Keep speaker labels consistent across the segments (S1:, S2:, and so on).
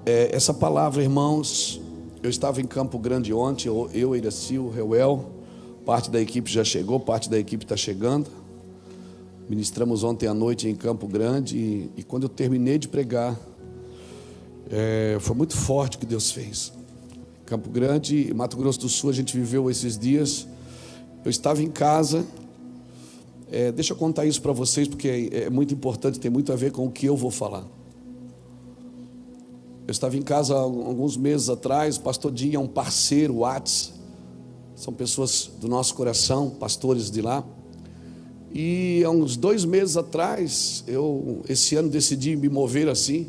S1: Essa palavra, irmãos, eu estava em Campo Grande ontem, eu, Iraci, o Reuel, parte da equipe já chegou, parte da equipe está chegando. Ministramos ontem à noite em Campo Grande e quando eu terminei de pregar, foi muito forte o que Deus fez. Campo Grande, Mato Grosso do Sul, a gente viveu esses dias. Eu estava em casa, deixa eu contar isso para vocês, porque é muito importante, tem muito a ver com o que eu vou falar. Eu estava em casa alguns meses atrás, o pastor Dinho é um parceiro, Whats, são pessoas do nosso coração, pastores de lá. E há uns 2 meses atrás, esse ano decidi me mover assim,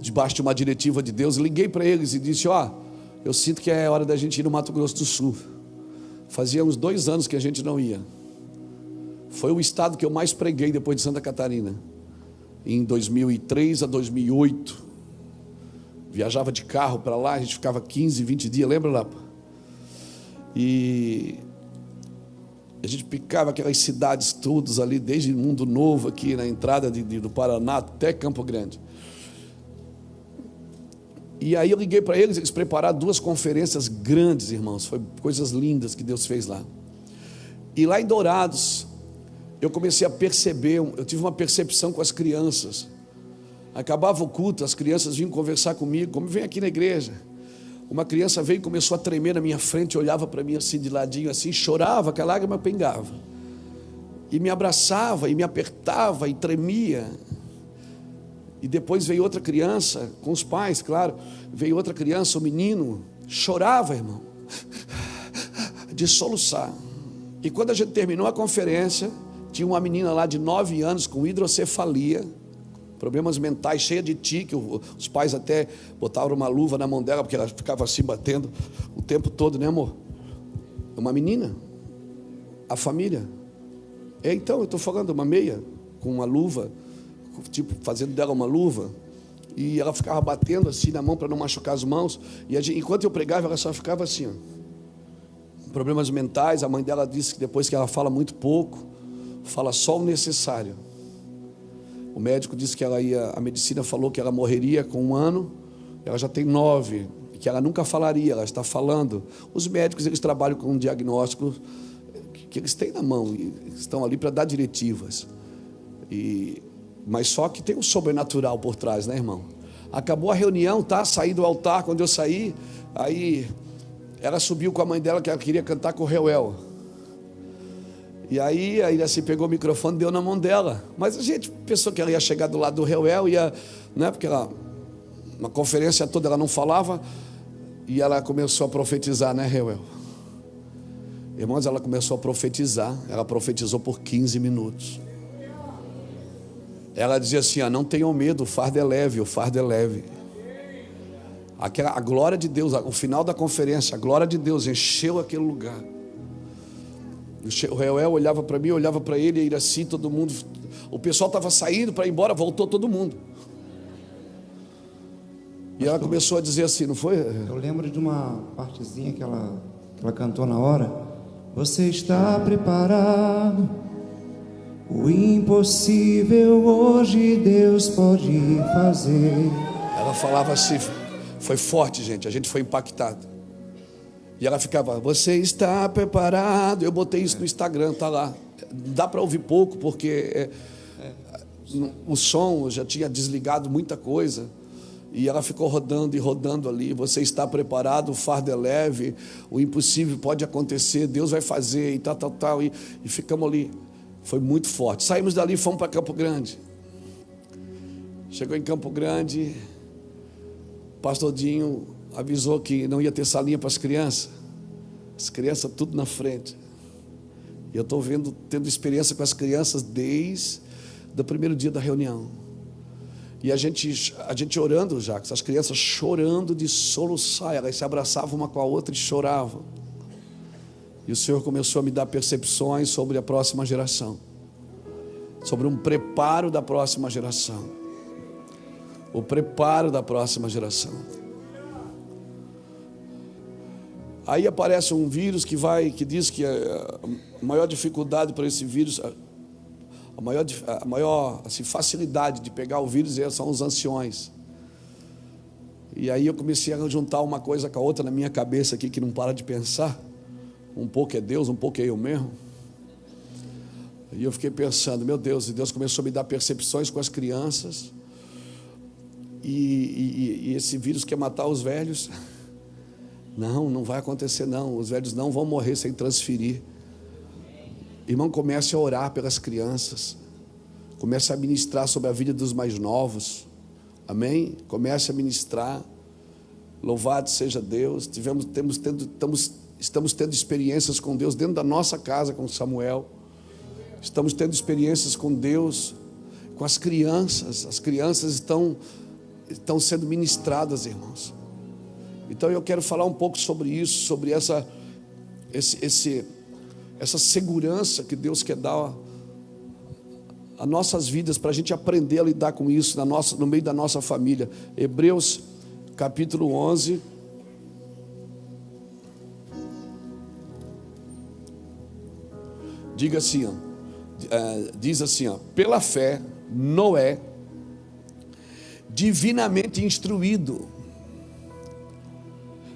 S1: debaixo de uma diretiva de Deus. Liguei para eles e disse: eu sinto que é hora da gente ir no Mato Grosso do Sul. Fazia uns 2 anos que a gente não ia. Foi o estado que eu mais preguei depois de Santa Catarina, em 2003 a 2008. Viajava de carro para lá, a gente ficava 15, 20 dias, lembra, Lapa? E a gente picava aquelas cidades todas ali, desde Mundo Novo, aqui na entrada do Paraná até Campo Grande. E aí eu liguei para eles prepararam 2 conferências grandes, irmãos. Foi coisas lindas que Deus fez lá. E lá em Dourados, eu comecei a perceber, eu tive uma percepção com as crianças. Acabava o culto, as crianças vinham conversar comigo, como vem aqui na igreja. Uma criança veio e começou a tremer na minha frente, olhava para mim assim de ladinho, assim, chorava, que a lágrima pingava. E me abraçava, e me apertava, e tremia. E depois veio outra criança, com os pais, claro. Veio outra criança, o menino, chorava, irmão, de soluçar. E quando a gente terminou a conferência, tinha uma menina lá de 9 anos com hidrocefalia, problemas mentais, cheia de tique. Os pais até botaram uma luva na mão dela, porque ela ficava assim batendo o tempo todo, né, amor? Uma menina, a família. Então, eu estou falando uma meia com uma luva, tipo, fazendo dela uma luva, e ela ficava batendo assim na mão para não machucar as mãos, e enquanto eu pregava, ela só ficava assim, problemas mentais. A mãe dela disse que depois que ela fala muito pouco, fala só o necessário. O médico disse que a medicina falou que ela morreria com 1 ano, ela já tem 9, que ela nunca falaria, ela está falando. Os médicos, eles trabalham com um diagnóstico que eles têm na mão, e estão ali para dar diretivas. Mas só que tem um sobrenatural por trás, né, irmão? Acabou a reunião, saí do altar. Quando eu saí, aí ela subiu com a mãe dela, que ela queria cantar com o Reuel. E aí assim, pegou o microfone, deu na mão dela. Mas a gente pensou que ela ia chegar do lado do Reuel, né, porque na conferência toda ela não falava, e ela começou a profetizar, né, Reuel? Irmãos, ela começou a profetizar, ela profetizou por 15 minutos. Ela dizia assim: não tenham medo, o fardo é leve, o fardo é leve. A glória de Deus, o final da conferência, a glória de Deus encheu aquele lugar. O Reuel olhava para mim, olhava para ele, e Iraci, todo mundo. O pessoal estava saindo para ir embora, voltou todo mundo. E ela começou a dizer assim, não foi?
S2: Eu lembro de uma partezinha que ela cantou na hora. Você está preparado? O impossível hoje Deus pode fazer.
S1: Ela falava assim, foi forte, gente, a gente foi impactado. E ela ficava: você está preparado? Eu botei isso no Instagram, tá lá. Dá para ouvir pouco, porque o som, eu já tinha desligado muita coisa. E ela ficou rodando e rodando ali. Você está preparado? O fardo é leve, o impossível pode acontecer, Deus vai fazer, e tal. E ficamos ali. Foi muito forte. Saímos dali e fomos para Campo Grande. Chegou em Campo Grande, o pastor Dinho avisou que não ia ter salinha para as crianças. As crianças tudo na frente. E eu estou tendo experiência com as crianças desde o primeiro dia da reunião. E a gente orando já, com as crianças chorando de soluçar. Elas se abraçavam uma com a outra e choravam. E o Senhor começou a me dar percepções sobre a próxima geração, sobre um preparo da próxima geração. O preparo da próxima geração. Aí aparece um vírus que diz que a maior dificuldade para esse vírus, a maior assim, facilidade de pegar o vírus são os anciões. E aí eu comecei a juntar uma coisa com a outra na minha cabeça aqui, que não para de pensar. Um pouco é Deus, um pouco é eu mesmo. E eu fiquei pensando, meu Deus, e Deus começou a me dar percepções com as crianças. E esse vírus quer matar os velhos. Não vai acontecer não. Os velhos não vão morrer sem transferir. Irmão, comece a orar pelas crianças. Comece a ministrar sobre a vida dos mais novos. Amém? Comece a ministrar. Louvado seja Deus. Estamos tendo experiências com Deus dentro da nossa casa com Samuel. Estamos tendo experiências com Deus, com as crianças. As crianças estão sendo ministradas, irmãos. Então eu quero falar um pouco sobre isso, sobre essa segurança que Deus quer dar a nossas vidas, para a gente aprender a lidar com isso no meio da nossa família. Hebreus capítulo 11. Diz assim, pela fé, Noé, divinamente instruído.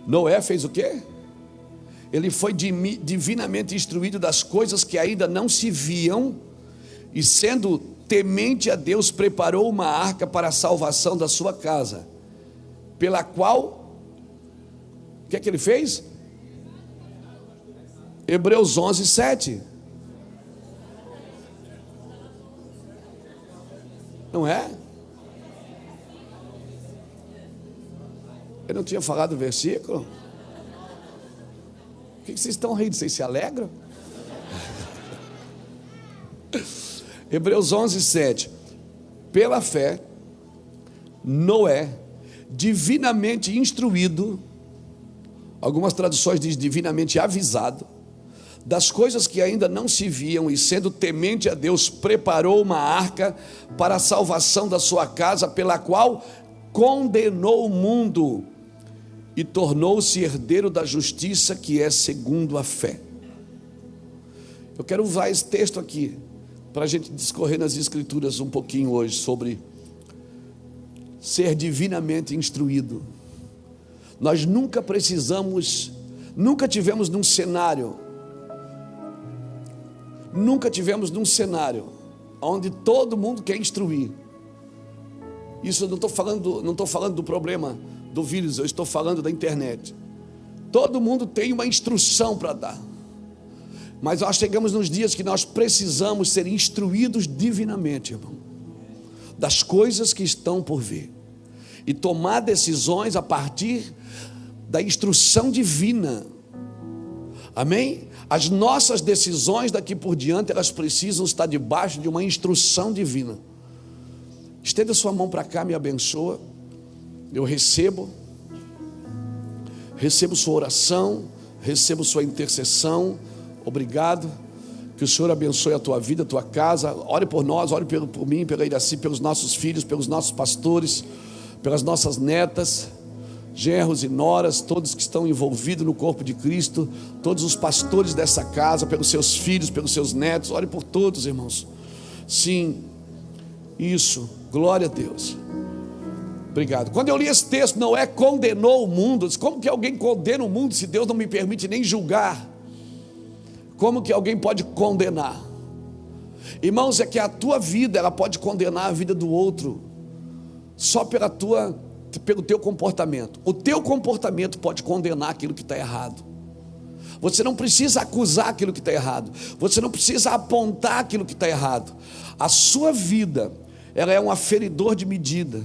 S1: Noé fez o quê? Ele foi divinamente instruído das coisas que ainda não se viam, e sendo temente a Deus, preparou uma arca para a salvação da sua casa, pela qual, o que é que ele fez? Hebreus 11, 7. Não é? Eu não tinha falado o versículo? O que vocês estão rindo? Vocês se alegram? Hebreus 11, 7. Pela fé, Noé, divinamente instruído, algumas traduções dizem divinamente avisado, das coisas que ainda não se viam, e sendo temente a Deus, preparou uma arca para a salvação da sua casa, pela qual condenou o mundo e tornou-se herdeiro da justiça, que é segundo a fé. Eu quero usar esse texto aqui para a gente discorrer nas escrituras um pouquinho hoje sobre ser divinamente instruído. Nós nunca tivemos num cenário onde todo mundo quer instruir. Isso eu não estou falando do problema do vírus, eu estou falando da internet. Todo mundo tem uma instrução para dar, mas nós chegamos nos dias que nós precisamos ser instruídos divinamente, irmão, das coisas que estão por vir, e tomar decisões a partir da instrução divina. Amém? As nossas decisões daqui por diante, elas precisam estar debaixo de uma instrução divina. Estenda sua mão para cá, me abençoa. Eu recebo sua oração, recebo sua intercessão. Obrigado. Que o Senhor abençoe a tua vida, a tua casa. Ore por nós, ore por mim, pela Iraci, pelos nossos filhos, pelos nossos pastores, pelas nossas netas, genros e noras, todos que estão envolvidos no corpo de Cristo, todos os pastores dessa casa, pelos seus filhos, pelos seus netos. Ore por todos, irmãos. Sim, isso, glória a Deus. Obrigado. Quando eu li esse texto, Noé condenou o mundo. Como que alguém condena o mundo se Deus não me permite nem julgar? Como que alguém pode condenar? Irmãos, é que a tua vida, ela pode condenar a vida do outro só pelo teu comportamento. O teu comportamento pode condenar aquilo que está errado. Você não precisa acusar aquilo que está errado. Você não precisa apontar aquilo que está errado. A sua vida, ela é um aferidor de medida.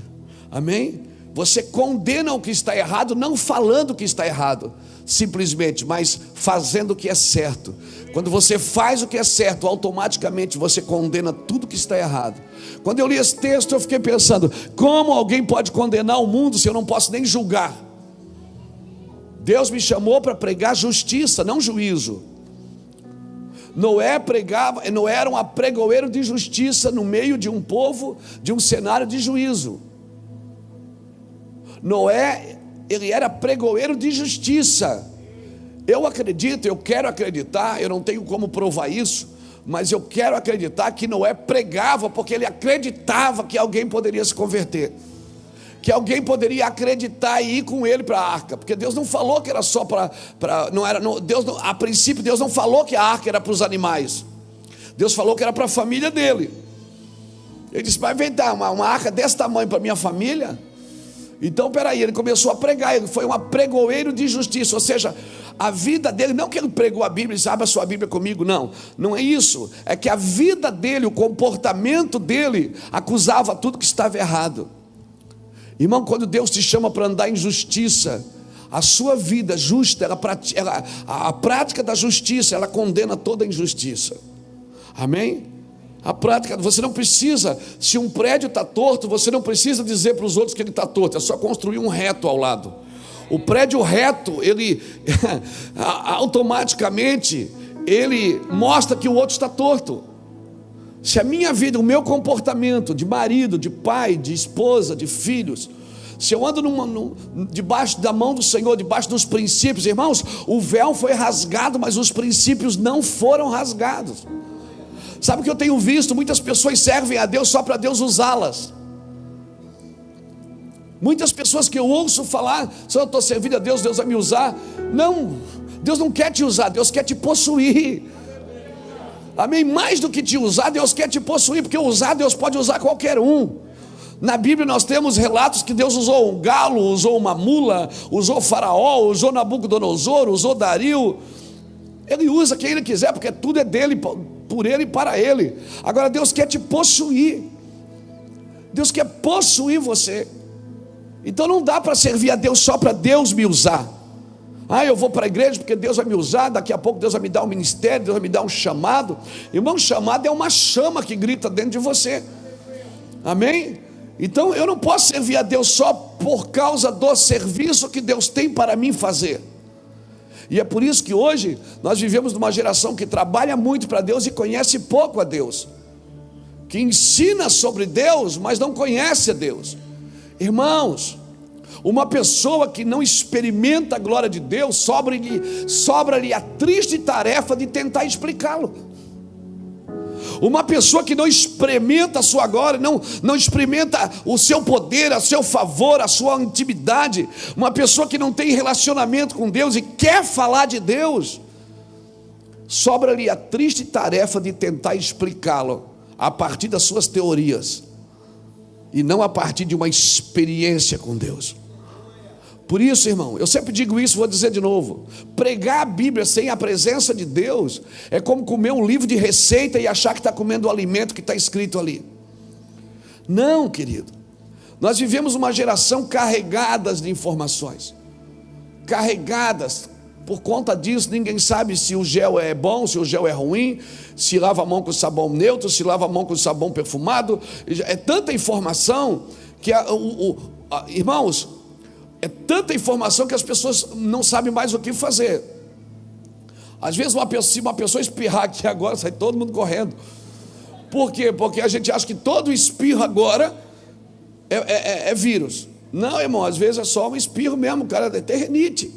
S1: Amém? Você condena o que está errado, não falando o que está errado, simplesmente, mas fazendo o que é certo. Quando você faz o que é certo, automaticamente você condena tudo que está errado. Quando eu li esse texto, eu fiquei pensando: como alguém pode condenar o mundo se eu não posso nem julgar? Deus me chamou para pregar justiça, não juízo. Noé era um apregoeiro de justiça no meio de um povo, de um cenário de juízo. Noé, ele era pregoeiro de justiça. Eu quero acreditar, eu não tenho como provar isso, mas eu quero acreditar que Noé pregava porque ele acreditava que alguém poderia se converter. que alguém poderia acreditar e ir com ele para a arca, porque Deus não falou que era só a princípio Deus não falou que a arca era para os animais, Deus falou que era para a família dele. Ele disse: vai inventar uma arca desse tamanho para minha família? Então peraí, ele começou a pregar, ele foi um pregoeiro de justiça, ou seja, a vida dele, não que ele pregou a Bíblia e disse: abra sua Bíblia comigo, não é isso, é que a vida dele, o comportamento dele, acusava tudo que estava errado. Irmão, quando Deus te chama para andar em justiça, a sua vida justa, a prática da justiça, ela condena toda a injustiça, amém? A prática, você não precisa, se um prédio está torto, você não precisa dizer para os outros que ele está torto, é só construir um reto ao lado. O prédio reto, ele automaticamente, ele mostra que o outro está torto. Se a minha vida, o meu comportamento de marido, de pai, de esposa, de filhos, se eu ando debaixo da mão do Senhor, debaixo dos princípios, irmãos, o véu foi rasgado, mas os princípios não foram rasgados. Sabe o que eu tenho visto? Muitas pessoas servem a Deus só para Deus usá-las. Muitas pessoas que eu ouço falar: se eu estou servindo a Deus, Deus vai me usar. Não, Deus não quer te usar, Deus quer te possuir. Amém? Mais do que te usar, Deus quer te possuir, porque usar, Deus pode usar qualquer um. Na Bíblia nós temos relatos que Deus usou um galo, usou uma mula, usou Faraó, usou Nabucodonosor, usou Dario. Ele usa quem ele quiser, porque tudo é dele, por ele e para ele. Agora Deus quer te possuir, Deus quer possuir você. Então não dá para servir a Deus só para Deus me usar. Eu vou para a igreja porque Deus vai me usar, daqui a pouco Deus vai me dar um ministério, Deus vai me dar um chamado. Irmão, chamado é uma chama que grita dentro de você, amém? Então eu não posso servir a Deus só por causa do serviço que Deus tem para mim fazer. E é por isso que hoje nós vivemos numa geração que trabalha muito para Deus e conhece pouco a Deus, que ensina sobre Deus, mas não conhece a Deus. Irmãos, uma pessoa que não experimenta a glória de Deus, sobra-lhe a triste tarefa de tentar explicá-lo. Uma pessoa que não experimenta a sua glória, não experimenta o seu poder, a seu favor, a sua intimidade, uma pessoa que não tem relacionamento com Deus e quer falar de Deus, sobra-lhe a triste tarefa de tentar explicá-lo a partir das suas teorias e não a partir de uma experiência com Deus. Por isso, irmão, eu sempre digo isso, vou dizer de novo: pregar a Bíblia sem a presença de Deus é como comer um livro de receita e achar que está comendo o alimento que está escrito ali. Não, querido, nós vivemos uma geração carregadas de informações, carregadas. Por conta disso, ninguém sabe se o gel é bom, se o gel é ruim, se lava a mão com sabão neutro, se lava a mão com sabão perfumado. É tanta informação que, irmãos, é tanta informação que as pessoas não sabem mais o que fazer. Às vezes se uma pessoa espirrar aqui agora, sai todo mundo correndo. Por quê? Porque a gente acha que todo espirro agora é vírus. Não, irmão, às vezes é só um espirro mesmo, cara, é ter rinite.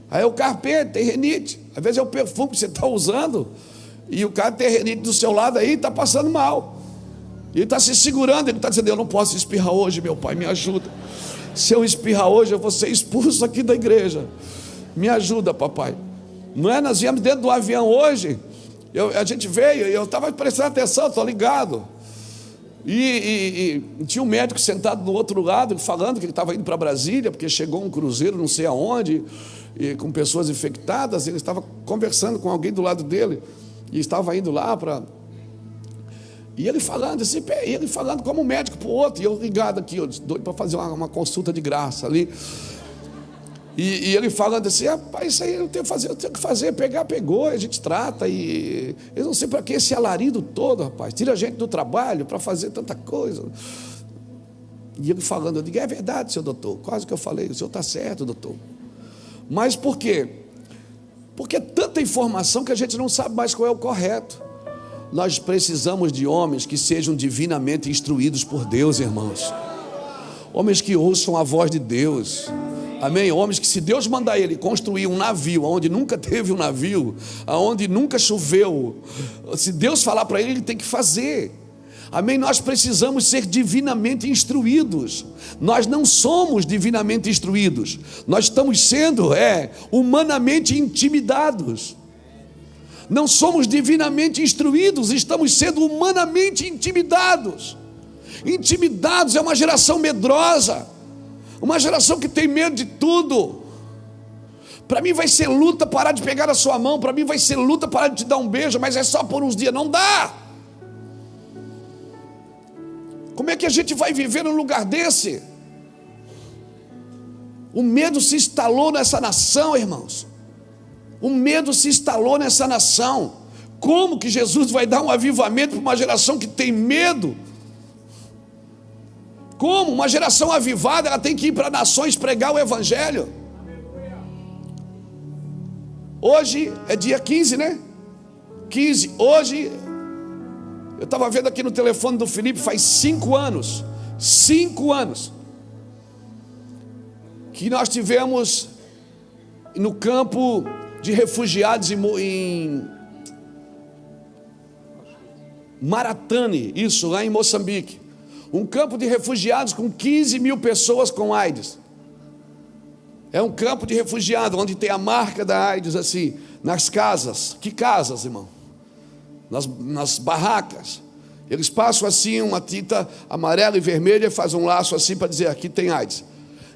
S1: Aí o carpete tem rinite. Às vezes é o perfume que você está usando e o cara tem rinite do seu lado aí e está passando mal. E ele está se segurando, ele está dizendo: eu não posso espirrar hoje, meu pai, me ajuda. Se eu espirrar hoje, eu vou ser expulso aqui da igreja. Me ajuda, papai. Não é? Nós viemos dentro do avião hoje. A gente veio, eu estava prestando atenção, estou ligado. E tinha um médico sentado do outro lado, falando que ele estava indo para Brasília, porque chegou um cruzeiro, não sei aonde, e com pessoas infectadas. Ele estava conversando com alguém do lado dele, e estava indo lá para... E ele falando assim, ele falando como um médico para o outro, e eu ligado aqui, doido para fazer uma consulta de graça ali. E ele falando assim: rapaz, isso aí eu tenho que fazer, pegar, pegou, a gente trata. E eu não sei para que esse alarido todo, rapaz, tira a gente do trabalho para fazer tanta coisa. E ele falando, eu digo: é verdade, senhor doutor, quase que eu falei, o senhor está certo, doutor. Mas por quê? Porque é tanta informação que a gente não sabe mais qual é o correto. Nós precisamos de homens que sejam divinamente instruídos por Deus, irmãos. Homens que ouçam a voz de Deus. Amém? Homens que, se Deus mandar ele construir um navio onde nunca teve um navio, onde nunca choveu, se Deus falar para ele, ele tem que fazer. Amém? Nós precisamos ser divinamente instruídos. Nós não somos divinamente instruídos. Nós estamos sendo, humanamente intimidados. Não somos divinamente instruídos, estamos sendo humanamente intimidados. Intimidados é uma geração medrosa, uma geração que tem medo de tudo. Para mim vai ser luta parar de pegar a sua mão, para mim vai ser luta parar de te dar um beijo, mas é só por uns dias, não dá. Como é que a gente vai viver num lugar desse? O medo se instalou nessa nação, irmãos. O medo se instalou nessa nação. Como que Jesus vai dar um avivamento para uma geração que tem medo? Como? Uma geração avivada, ela tem que ir para nações pregar o evangelho. Hoje é dia 15, né? 15, hoje, eu estava vendo aqui no telefone do Felipe, faz 5 anos, 5 anos, que nós tivemos no campo de refugiados em Maratane, isso, lá em Moçambique. Um campo de refugiados com 15 mil pessoas com AIDS. É um campo de refugiados, onde tem a marca da AIDS, assim, nas casas. Que casas, irmão? Nas barracas. Eles passam assim uma tinta amarela e vermelha e fazem um laço assim para dizer, aqui tem AIDS.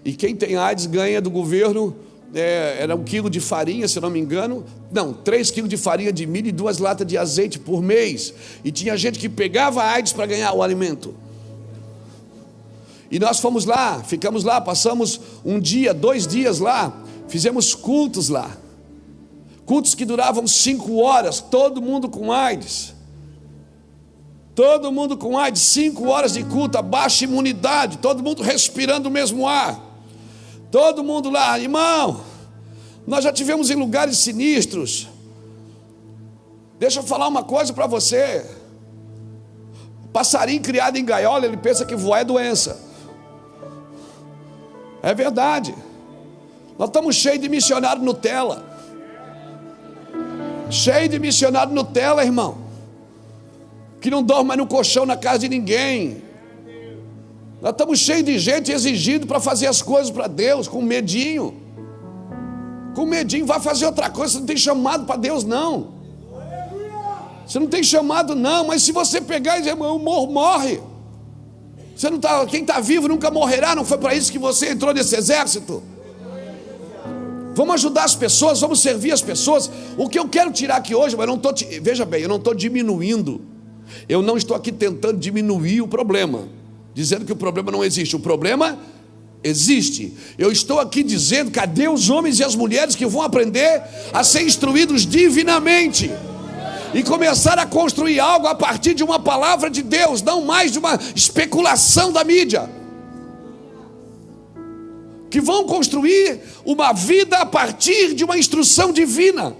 S1: E quem tem AIDS ganha do governo, era 1 quilo de farinha, se não me engano. Não, 3 quilos de farinha de milho e 2 latas de azeite por mês. E tinha gente que pegava a AIDS para ganhar o alimento. E nós fomos lá, ficamos lá, passamos 1 dia, 2 dias lá, fizemos cultos lá, cultos que duravam 5 horas, todo mundo com AIDS, 5 horas de culto, a baixa imunidade, todo mundo respirando o mesmo ar, todo mundo lá, irmão, nós já tivemos em lugares sinistros. Deixa eu falar uma coisa para você, passarinho criado em gaiola, ele pensa que voar é doença. É verdade. Nós estamos cheios de missionário Nutella. Cheio de missionário Nutella, irmão. Que não dorme mais no colchão na casa de ninguém. Nós estamos cheios de gente exigindo para fazer as coisas para Deus, com medinho. Com medinho, vai fazer outra coisa. Você não tem chamado para Deus, não. Você não tem chamado, não. Mas se você pegar e dizer, irmão, morre. Você não tá, quem está vivo nunca morrerá. Não foi para isso que você entrou nesse exército? Vamos ajudar as pessoas, vamos servir as pessoas. O que eu quero tirar aqui hoje, mas veja bem, eu não estou diminuindo. Eu não estou aqui tentando diminuir o problema, dizendo que o problema não existe. O problema existe. Eu estou aqui dizendo, cadê os homens e as mulheres que vão aprender a ser instruídos divinamente e começar a construir algo a partir de uma palavra de Deus, não mais de uma especulação da mídia. Que vão construir uma vida a partir de uma instrução divina,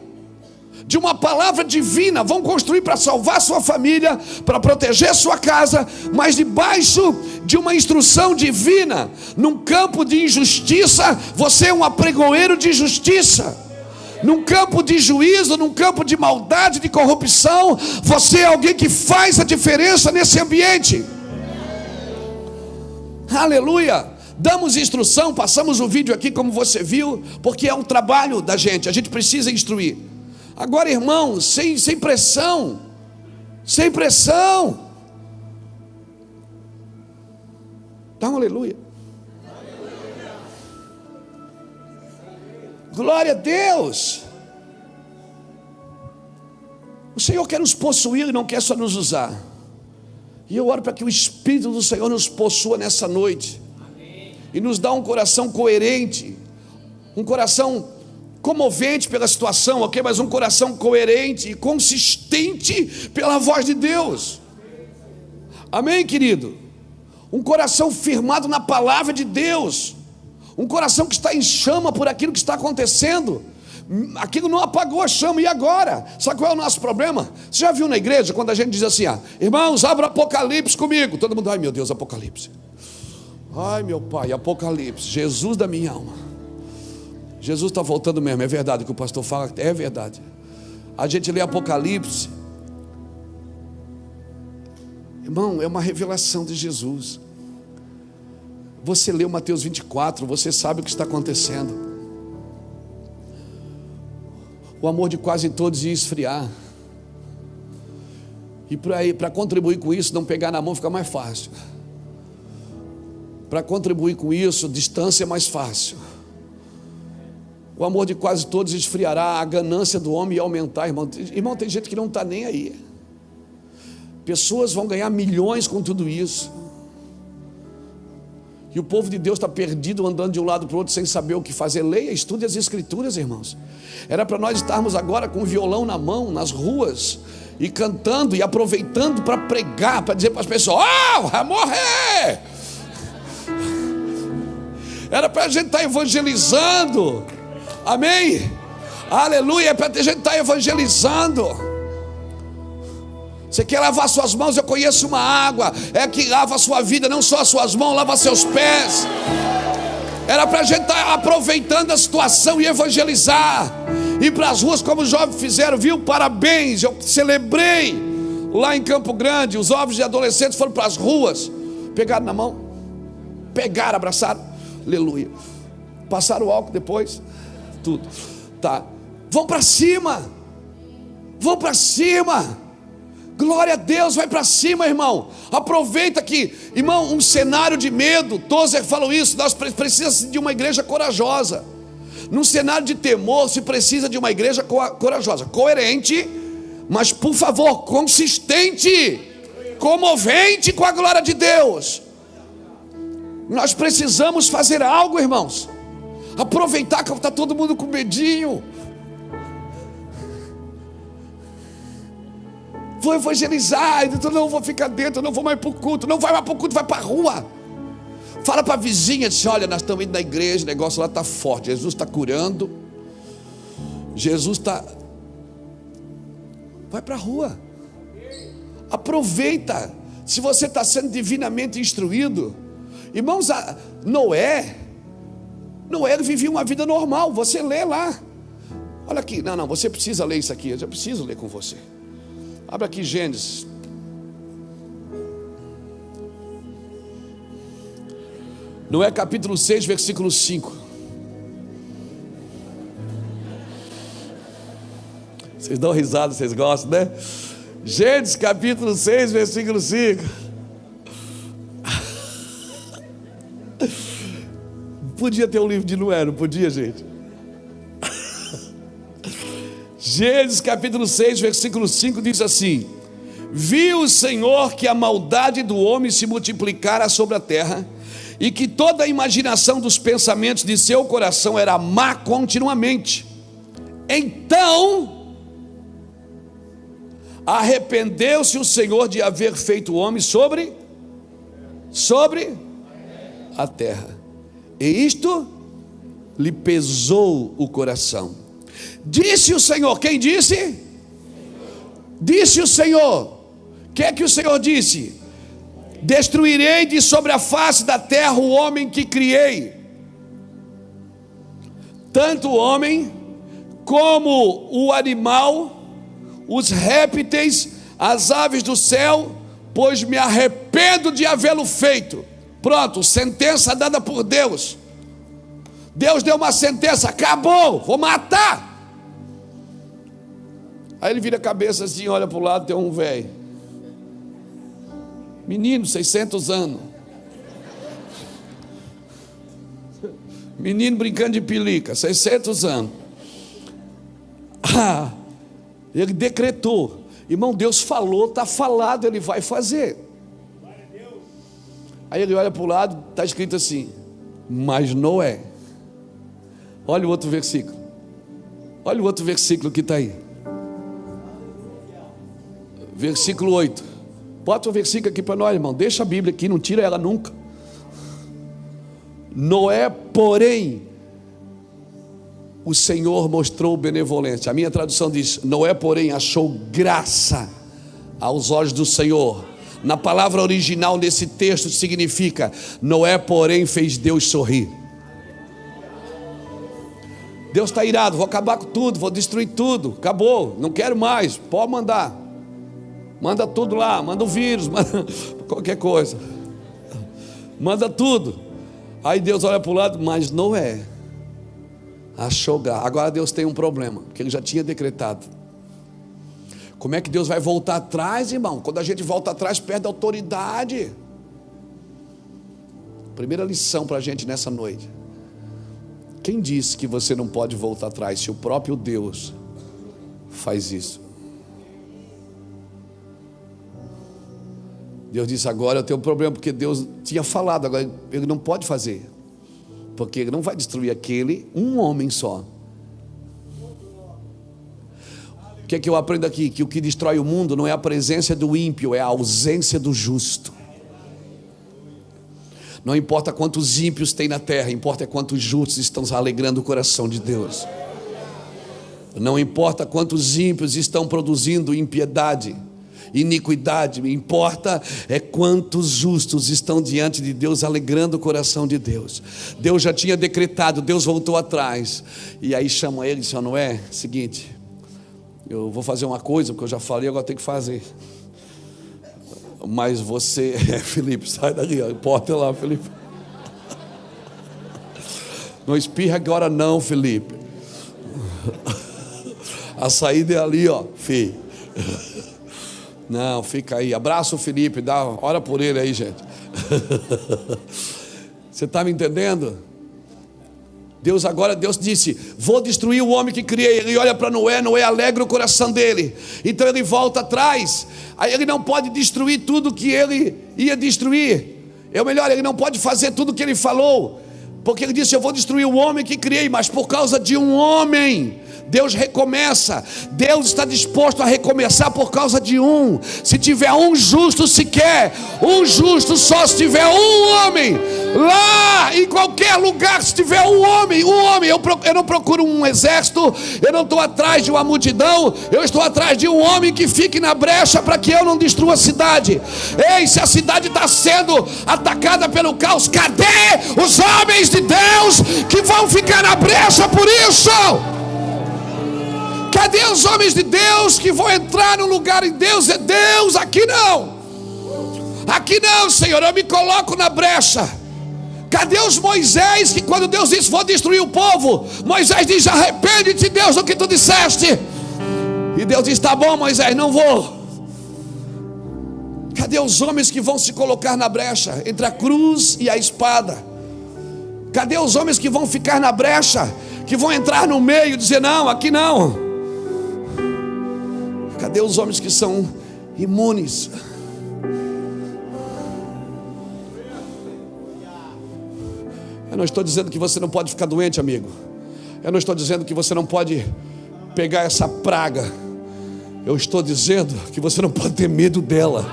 S1: de uma palavra divina. Vão construir para salvar sua família, para proteger sua casa, mas debaixo de uma instrução divina. Num campo de injustiça, você é um apregoeiro de justiça. Num campo de juízo, num campo de maldade, de corrupção, você é alguém que faz a diferença nesse ambiente. Aleluia. Damos instrução, passamos o vídeo aqui como você viu, porque é um trabalho da gente, a gente precisa instruir. Agora, irmão, sem pressão, sem pressão. Dá um aleluia. Glória a Deus. O Senhor quer nos possuir e não quer só nos usar. E eu oro para que o Espírito do Senhor nos possua nessa noite. Amém. E nos dá um coração coerente, um coração comovente pela situação, ok? Mas um coração coerente e consistente pela voz de Deus. Amém, querido? Um coração firmado na palavra de Deus. Um coração que está em chama por aquilo que está acontecendo. Aquilo não apagou a chama, e agora? Sabe qual é o nosso problema? Você já viu na igreja, quando a gente diz assim, irmãos, abra Apocalipse comigo. Todo mundo, ai meu Deus, Apocalipse. Ai meu pai, Apocalipse, Jesus da minha alma. Jesus está voltando mesmo, é verdade o que o pastor fala, é verdade. A gente lê Apocalipse Irmão, é uma revelação de Jesus. Você leu Mateus 24, você sabe o que está acontecendo. O amor de quase todos ia esfriar. E para contribuir com isso, não pegar na mão fica mais fácil. Para contribuir com isso, distância é mais fácil. O amor de quase todos esfriará, a ganância do homem ia aumentar, irmão. Irmão, tem gente que não está nem aí. Pessoas vão ganhar milhões com tudo isso. E o povo de Deus está perdido, andando de um lado para o outro, sem saber o que fazer. Leia, estude as Escrituras, irmãos. Era para nós estarmos agora com o violão na mão, nas ruas, e cantando, e aproveitando para pregar, para dizer para as pessoas: oh, vai morrer! Era para a gente estar evangelizando. Amém? Aleluia, é para a gente estar evangelizando. Você quer lavar suas mãos? Eu conheço uma água, é que lava a sua vida, não só as suas mãos, lava seus pés. Era para a gente estar aproveitando a situação e evangelizar, ir para as ruas como os jovens fizeram, viu? Parabéns, eu celebrei lá em Campo Grande. Os jovens e adolescentes foram para as ruas, pegaram na mão, pegaram, abraçaram, aleluia, passaram o álcool depois, tudo, tá, vão para cima, vão para cima. Glória a Deus, vai para cima, irmão. Aproveita que, irmão, um cenário de medo. Tozer falou isso. Nós precisamos de uma igreja corajosa. Num cenário de temor, se precisa de uma igreja corajosa, coerente, mas por favor, consistente, comovente com a glória de Deus. Nós precisamos fazer algo, irmãos. Aproveitar que está todo mundo com medinho. Vou evangelizar, então não vou ficar dentro, não vou mais para o culto. Não vai mais para o culto, vai para a rua. Fala para a vizinha, diz: olha, nós estamos indo na igreja, o negócio lá está forte, Jesus está curando, Jesus está... Vai para a rua, aproveita. Se você está sendo divinamente instruído, irmãos, Noé vivia uma vida normal. Você lê lá, olha aqui, não, você precisa ler isso aqui, eu já preciso ler com você. Abra aqui Gênesis. Noé capítulo 6, versículo 5. Vocês dão risada, vocês gostam, né? Gênesis capítulo 6, versículo 5. Podia ter um livro de Noé, não podia, gente? Gênesis capítulo 6, versículo 5 diz assim: viu o Senhor que a maldade do homem se multiplicara sobre a terra, e que toda a imaginação dos pensamentos de seu coração era má continuamente. Então arrependeu-se o Senhor de haver feito o homem sobre a terra, e isto lhe pesou o coração. Disse o Senhor, quem disse? Disse o Senhor. O que é que o Senhor disse? Destruirei de sobre a face da terra o homem que criei, tanto o homem como o animal, os répteis, as aves do céu, pois me arrependo de havê-lo feito. Pronto, sentença dada por Deus. Deus deu uma sentença, acabou, vou matar. Aí ele vira a cabeça assim, olha para o lado, tem um velho, menino, 600 anos, menino brincando de pelica, 600 anos. Ele decretou, irmão, Deus falou, está falado, ele vai fazer. Aí ele olha para o lado, está escrito assim: mas Noé. Olha o outro versículo, olha o outro versículo que está aí, versículo 8. Bota o versículo aqui para nós, irmão. Deixa a Bíblia aqui, não tira ela nunca. Noé, porém, o Senhor mostrou benevolência. A minha tradução diz: Noé, porém, achou graça aos olhos do Senhor. Na palavra original desse texto significa: Noé, porém, fez Deus sorrir. Deus está irado, vou acabar com tudo, vou destruir tudo, acabou, não quero mais, pode mandar. Manda tudo lá, manda o vírus, manda qualquer coisa. Manda tudo. Aí Deus olha para o lado, mas Noé achou graça. Agora Deus tem um problema, porque Ele já tinha decretado. Como é que Deus vai voltar atrás, irmão? Quando a gente volta atrás, perde a autoridade. Primeira lição para a gente nessa noite. Quem disse que você não pode voltar atrás se o próprio Deus faz isso? Deus disse, agora eu tenho um problema, porque Deus tinha falado, agora Ele não pode fazer, porque Ele não vai destruir um homem só. O que é que eu aprendo aqui? Que o que destrói o mundo não é a presença do ímpio, é a ausência do justo. Não importa quantos ímpios tem na terra, importa quantos justos estão alegrando o coração de Deus. Não importa quantos ímpios estão produzindo impiedade, iniquidade, importa é quantos justos estão diante de Deus alegrando o coração de Deus. Deus já tinha decretado, Deus voltou atrás, e aí chama ele e diz, Noé, seguinte, eu vou fazer uma coisa, porque eu já falei, agora tem que fazer. Mas você, Felipe, sai daqui, porta lá, Felipe. Não espirra agora não, Felipe. A saída é ali, ó, filho. Não, fica aí, abraça o Felipe, ora por ele aí, gente. Você está me entendendo? Deus disse, vou destruir o homem que criei. Ele olha para Noé, Noé alegra o coração dele. Então ele volta atrás. Aí ele não pode destruir tudo que ele ia destruir. Ele não pode fazer tudo que ele falou, porque ele disse, eu vou destruir o homem que criei. Mas por causa de um homem, Deus recomeça. Deus está disposto a recomeçar por causa de um. Se tiver um justo sequer, um justo só se tiver um homem. Lá em qualquer lugar, se tiver um homem, eu não procuro um exército, eu não estou atrás de uma multidão, eu estou atrás de um homem que fique na brecha para que eu não destrua a cidade. Ei, se a cidade está sendo atacada pelo caos, cadê os homens de Deus que vão ficar na brecha por isso? Cadê os homens de Deus que vão entrar no lugar em Deus? É Deus, aqui não, Senhor, eu me coloco na brecha. Cadê os Moisés que quando Deus disse, vou destruir o povo, Moisés diz, arrepende-te, Deus, do que tu disseste. E Deus diz, tá bom, Moisés, não vou. Cadê os homens que vão se colocar na brecha entre a cruz e a espada? Cadê os homens que vão ficar na brecha, que vão entrar no meio e dizer, não, aqui não? Cadê os homens que são imunes? Eu não estou dizendo que você não pode ficar doente, amigo. Eu não estou dizendo que você não pode pegar essa praga. Eu estou dizendo que você não pode ter medo dela.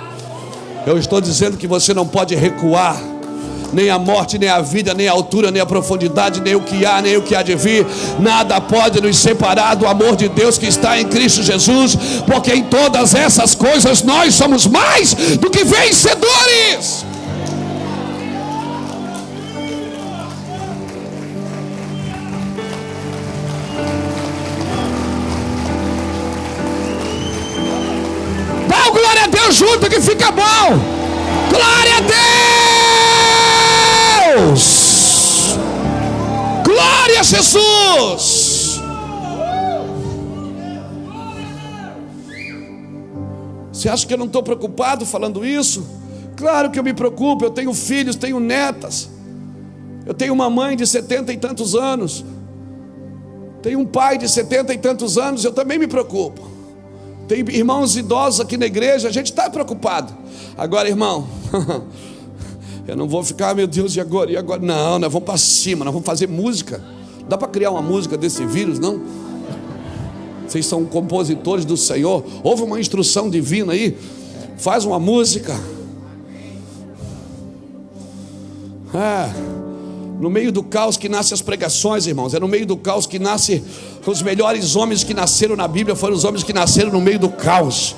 S1: Eu estou dizendo que você não pode recuar. Nem a morte, nem a vida, nem a altura, nem a profundidade, nem o que há, nem o que há de vir. Nada pode nos separar do amor de Deus que está em Cristo Jesus. Porque em todas essas coisas nós somos mais do que vencedores. Glória a Deus junto que fica bom. Glória a Deus. Glória a Jesus. Você acha que eu não estou preocupado falando isso? Claro que eu me preocupo. Eu tenho filhos, tenho netas. Eu tenho uma mãe de 70 e tantos anos. Tenho um pai de 70 e tantos anos. Eu também me preocupo. Tem irmãos idosos aqui na igreja, a gente está preocupado. Agora, irmão, eu não vou ficar, meu Deus, e agora? Não, nós vamos para cima, nós vamos fazer música. Dá para criar uma música desse vírus, não? Vocês são compositores do Senhor. Houve uma instrução divina aí. Faz uma música. No meio do caos que nascem as pregações, irmãos. É no meio do caos que nasce. Os melhores homens que nasceram na Bíblia foram os homens que nasceram no meio do caos.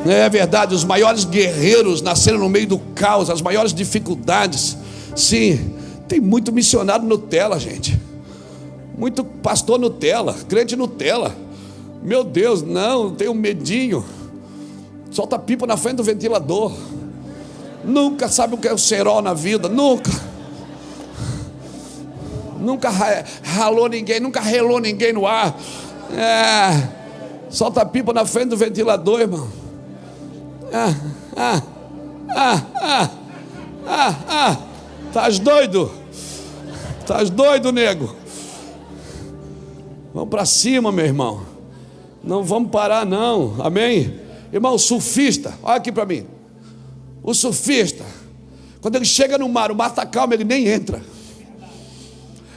S1: É verdade, os maiores guerreiros nasceram no meio do caos, as maiores dificuldades. Sim, tem muito missionário Nutella, gente. Muito pastor Nutella, crente Nutella. Meu Deus, não, tenho medinho. Solta pipa na frente do ventilador. Nunca sabe o que é o cerol na vida. Nunca ralou ninguém. Nunca relou ninguém no ar. Solta pipa na frente do ventilador, irmão. Estás doido? Estás doido, nego? Vamos para cima, meu irmão. Não vamos parar, não. Amém? Irmão, o surfista, olha aqui para mim. O surfista, quando ele chega no mar, o mar está calmo, ele nem entra.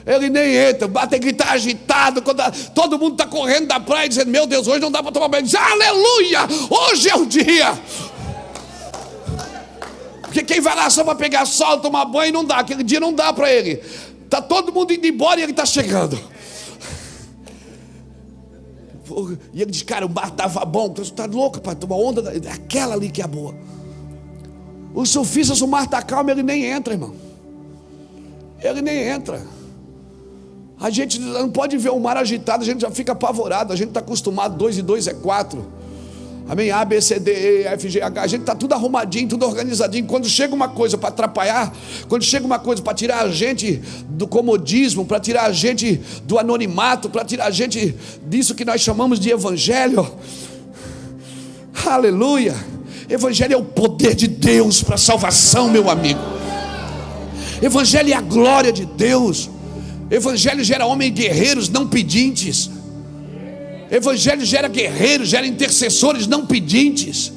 S1: Ele nem entra, tem que estar agitado. Quando todo mundo está correndo da praia, dizendo: meu Deus, hoje não dá para tomar banho. Ele diz: aleluia, hoje é o dia. Porque quem vai lá só para pegar sol, tomar banho, não dá. Aquele dia não dá para ele. Está todo mundo indo embora e ele está chegando. E ele diz: cara, o mar estava bom. Você está louco para tomar onda? Aquela ali que é boa. Os surfistas, o mar está calmo, ele nem entra, irmão. Ele nem entra. A gente não pode ver o mar agitado, a gente já fica apavorado. A gente está acostumado, 2 e 2 é 4. Amém? A, B, C, D, E, F, G, H. A gente está tudo arrumadinho, tudo organizadinho. Quando chega uma coisa para atrapalhar, quando chega uma coisa para tirar a gente do comodismo, para tirar a gente do anonimato, para tirar a gente disso que nós chamamos de evangelho. Aleluia. Evangelho é o poder de Deus para a salvação, meu amigo. Evangelho é a glória de Deus. Evangelho gera homens guerreiros, não pedintes. Evangelho gera guerreiros, gera intercessores, não pedintes.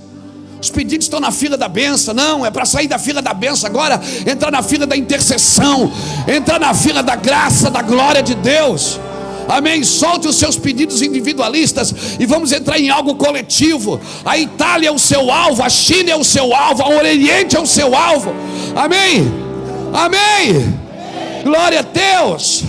S1: Os pedintes estão na fila da benção. Não, é para sair da fila da benção agora, entrar na fila da intercessão, entrar na fila da graça, da glória de Deus. Amém? Solte os seus pedidos individualistas e vamos entrar em algo coletivo. A Itália é o seu alvo, a China é o seu alvo, o Oriente é o seu alvo. Amém? Amém? Glória a Deus.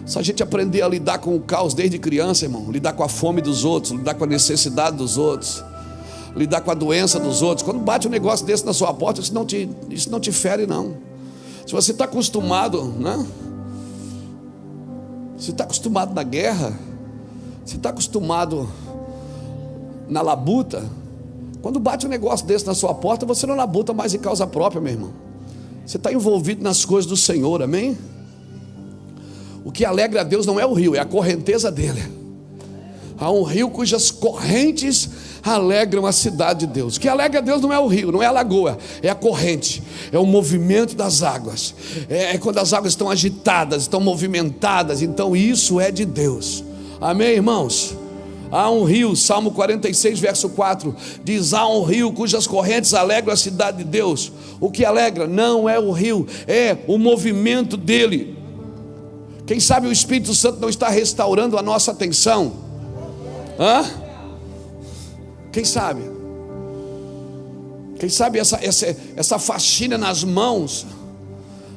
S1: Se a gente aprender a lidar com o caos desde criança, irmão, lidar com a fome dos outros, lidar com a necessidade dos outros, lidar com a doença dos outros, quando bate um negócio desse na sua porta, isso não te fere, não. Se você está acostumado, né? Você está acostumado na guerra, você está acostumado na labuta. Quando bate um negócio desse na sua porta, você não labuta mais em causa própria, meu irmão. Você está envolvido nas coisas do Senhor, amém? O que alegra a Deus não é o rio, é a correnteza dele. Há um rio cujas correntes alegram a cidade de Deus. O que alegra a Deus não é o rio, não é a lagoa, é a corrente, é o movimento das águas. É quando as águas estão agitadas, estão movimentadas. Então isso é de Deus. Amém, irmãos? Há um rio, Salmo 46, verso 4, diz: há um rio cujas correntes alegram a cidade de Deus. O que alegra não é o rio, é o movimento dele. Quem sabe o Espírito Santo não está restaurando a nossa atenção? Quem sabe? Quem sabe essa faxina nas mãos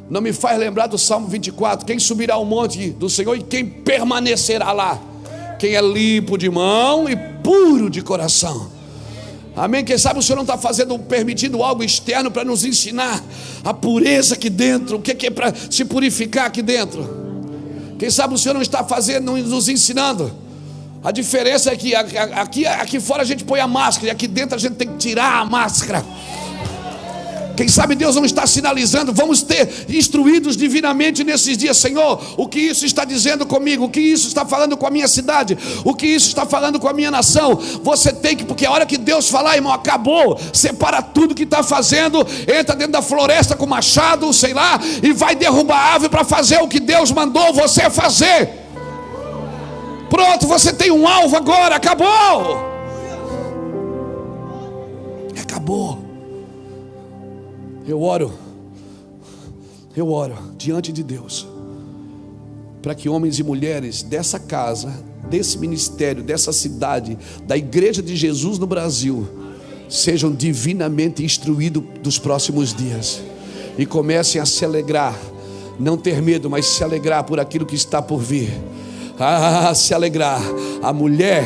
S1: não me faz lembrar do Salmo 24: quem subirá ao monte do Senhor e quem permanecerá lá? Quem é limpo de mão e puro de coração. Amém? Quem sabe o Senhor não está permitindo algo externo para nos ensinar a pureza aqui dentro, o que é para se purificar aqui dentro. Quem sabe o Senhor não está nos ensinando. A diferença é que aqui fora a gente põe a máscara e aqui dentro a gente tem que tirar a máscara. Quem sabe Deus não está sinalizando, vamos ter instruídos divinamente nesses dias: Senhor, o que isso está dizendo comigo? O que isso está falando com a minha cidade? O que isso está falando com a minha nação? Você tem que, porque a hora que Deus falar, irmão, acabou. Separa tudo que está fazendo, entra dentro da floresta com machado, sei lá, e vai derrubar a árvore para fazer o que Deus mandou você fazer. Pronto, você tem um alvo agora, acabou. Acabou. Eu oro diante de Deus para que homens e mulheres dessa casa, desse ministério, dessa cidade, da igreja de Jesus no Brasil, sejam divinamente instruídos dos próximos dias e comecem a se alegrar, não ter medo, mas se alegrar por aquilo que está por vir. Se alegrar. A mulher,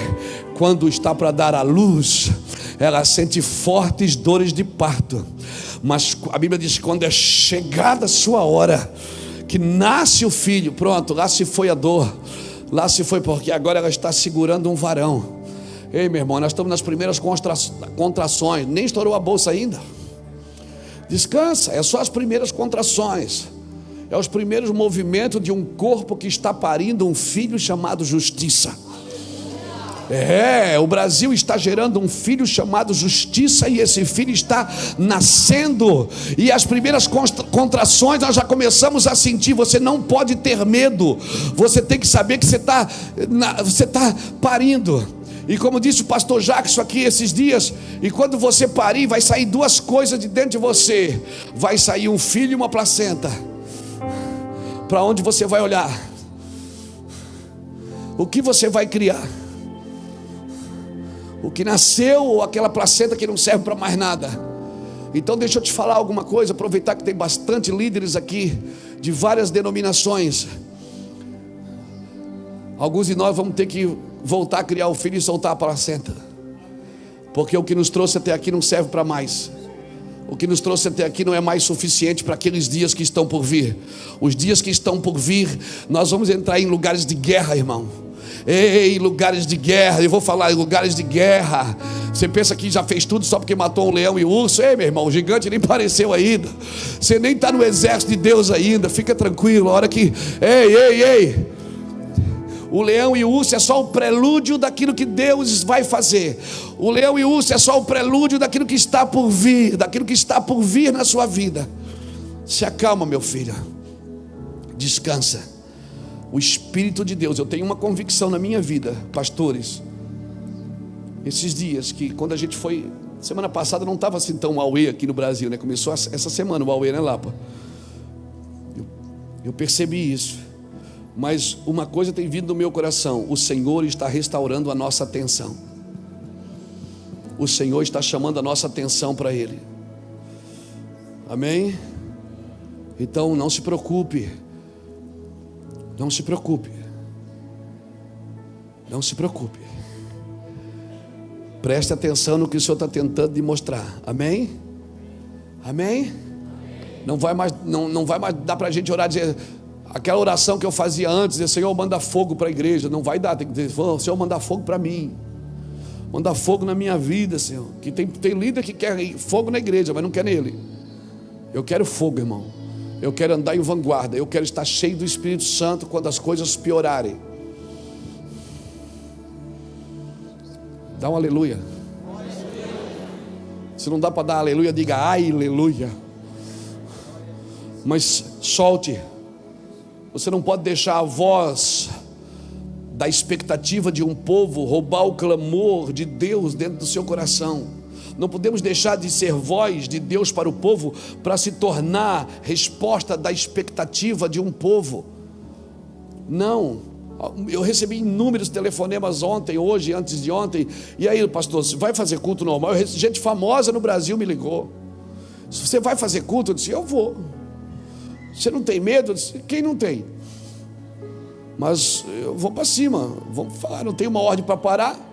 S1: quando está para dar à luz, ela sente fortes dores de parto, mas a Bíblia diz que quando é chegada a sua hora, que nasce o filho, pronto, lá se foi a dor, Lá se foi porque agora ela está segurando um varão. Ei, meu irmão, nós estamos nas primeiras contrações. Nem estourou a bolsa ainda. Descansa, é só as primeiras contrações. É os primeiros movimentos de um corpo que está parindo um filho chamado justiça. O Brasil está gerando um filho chamado justiça, e esse filho está nascendo, e as primeiras contrações nós já começamos a sentir. Você não pode ter medo, você tem que saber que você está parindo. E como disse o pastor Jackson aqui esses dias, e quando você parir, vai sair duas coisas de dentro de você: vai sair um filho e uma placenta. Para onde você vai olhar? O que você vai criar? O que nasceu, ou aquela placenta que não serve para mais nada? Então deixa eu te falar alguma coisa, aproveitar que tem bastante líderes aqui, de várias denominações. Alguns de nós vamos ter que voltar a criar o filho e soltar a placenta, porque o que nos trouxe até aqui não serve para mais. O que nos trouxe até aqui não é mais suficiente para aqueles dias que estão por vir. Os dias que estão por vir, nós vamos entrar em lugares de guerra, irmão. Ei, lugares de guerra, eu vou falar em lugares de guerra. Você pensa que já fez tudo só porque matou um leão e um urso? Ei, meu irmão, o gigante nem apareceu ainda. Você nem está no exército de Deus ainda. Fica tranquilo, a hora que... Ei, o leão e o urso é só o prelúdio daquilo que Deus vai fazer. O leão e o urso é só o prelúdio daquilo que está por vir, daquilo que está por vir na sua vida. Se acalma, meu filho. Descansa. O Espírito de Deus, eu tenho uma convicção na minha vida, pastores, esses dias, que quando a gente foi, semana passada não estava assim tão auê aqui no Brasil, né? Começou essa semana o auê, né, Lapa? Eu percebi isso, mas uma coisa tem vindo no meu coração: o Senhor está restaurando a nossa atenção. O Senhor está chamando a nossa atenção para Ele. Amém? Então não se preocupe. Não se preocupe. Não se preocupe. Preste atenção no que o Senhor está tentando demonstrar. Amém? Amém? Não vai mais dar para a gente orar e dizer aquela oração que eu fazia antes, dizer: Senhor, manda fogo para a igreja. Não vai dar, tem que dizer: Senhor, manda fogo para mim. Manda fogo na minha vida, Senhor. Que tem líder que quer fogo na igreja, mas não quer nele. Eu quero fogo, irmão. Eu quero andar em vanguarda. Eu quero estar cheio do Espírito Santo quando as coisas piorarem. Dá um aleluia. Se não dá para dar aleluia, diga ai, aleluia. Mas solte. Você não pode deixar a voz da expectativa de um povo roubar o clamor de Deus dentro do seu coração. Não podemos deixar de ser voz de Deus para o povo para se tornar resposta da expectativa de um povo. Não. Eu recebi inúmeros telefonemas ontem, hoje, antes de ontem. E aí, pastor, você vai fazer culto normal? Gente famosa no Brasil me ligou. Se você vai fazer culto, eu disse: eu vou. Você não tem medo? Eu disse: quem não tem? Mas eu vou para cima. Vamos falar, não tem uma ordem para parar.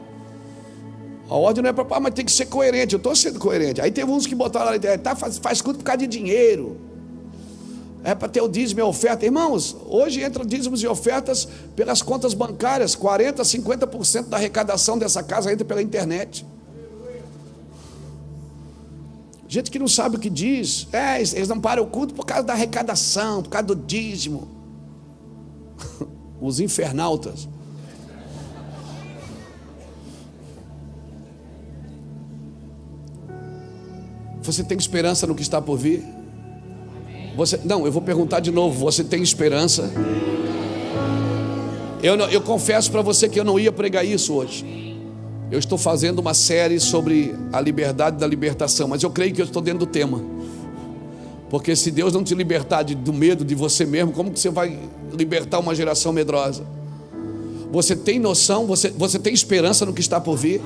S1: A ordem não é para parar, mas tem que ser coerente. Eu estou sendo coerente. Aí teve uns que botaram lá na internet: faz culto por causa de dinheiro. É para ter o dízimo e a oferta. Irmãos, hoje entra dízimos e ofertas pelas contas bancárias. 40%, 50% da arrecadação dessa casa entra pela internet. Gente que não sabe o que diz. Eles não param o culto por causa da arrecadação, por causa do dízimo. Os infernautas. Você tem esperança no que está por vir? Eu vou perguntar de novo. Você tem esperança? Eu confesso para você que eu não ia pregar isso hoje. Eu estou fazendo uma série sobre a liberdade da libertação, mas eu creio que eu estou dentro do tema. Porque se Deus não te libertar do medo de você mesmo, como que você vai libertar uma geração medrosa? Você tem noção? Você tem esperança no que está por vir?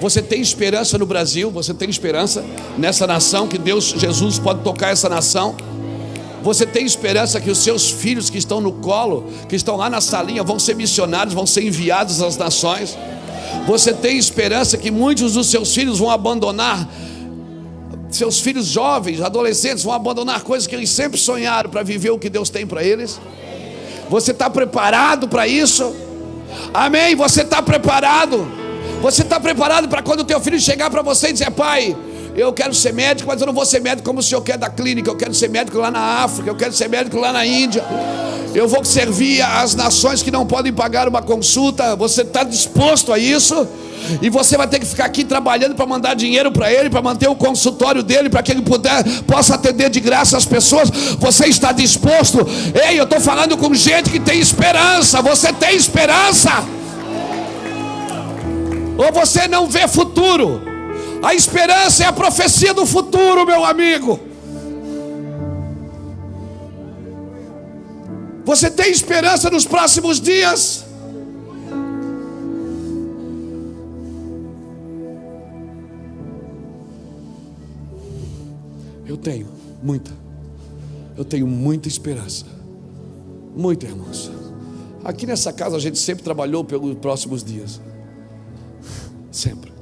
S1: Você tem esperança no Brasil? Você tem esperança nessa nação, que Deus, Jesus pode tocar essa nação? Você tem esperança que os seus filhos que estão no colo, que estão lá na salinha, vão ser missionários, vão ser enviados às nações? Você tem esperança que muitos dos seus filhos vão abandonar, seus filhos jovens, adolescentes, vão abandonar coisas que eles sempre sonharam para viver o que Deus tem para eles? Você está preparado para isso? Amém? Você está preparado? Você está preparado para quando o teu filho chegar para você e dizer: pai, eu quero ser médico, mas eu não vou ser médico como o senhor quer da clínica. Eu quero ser médico lá na África, eu quero ser médico lá na Índia. Eu vou servir as nações que não podem pagar uma consulta. Você está disposto a isso? E você vai ter que ficar aqui trabalhando para mandar dinheiro para ele, para manter o consultório dele, para que ele possa atender de graça as pessoas. Você está disposto? Ei, eu estou falando com gente que tem esperança. Você tem esperança? Ou você não vê futuro? A esperança é a profecia do futuro, meu amigo. Você tem esperança nos próximos dias? Eu tenho muita. Eu tenho muita esperança. Muita, irmãos. Aqui nessa casa a gente sempre trabalhou pelos próximos dias. Sempre.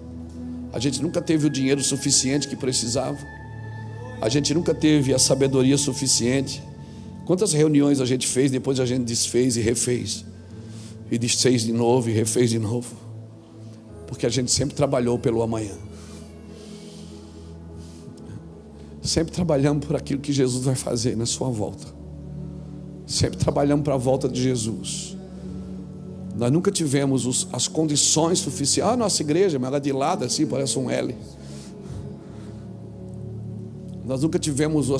S1: A gente nunca teve o dinheiro suficiente que precisava. A gente nunca teve a sabedoria suficiente. Quantas reuniões a gente fez, depois a gente desfez e refez. E desfez de novo e refez de novo. Porque a gente sempre trabalhou pelo amanhã. Sempre trabalhamos por aquilo que Jesus vai fazer na sua volta. Sempre trabalhamos para a volta de Jesus. Nós nunca tivemos as condições suficientes. A nossa igreja, mas ela é de lado assim, parece um L. Nós nunca tivemos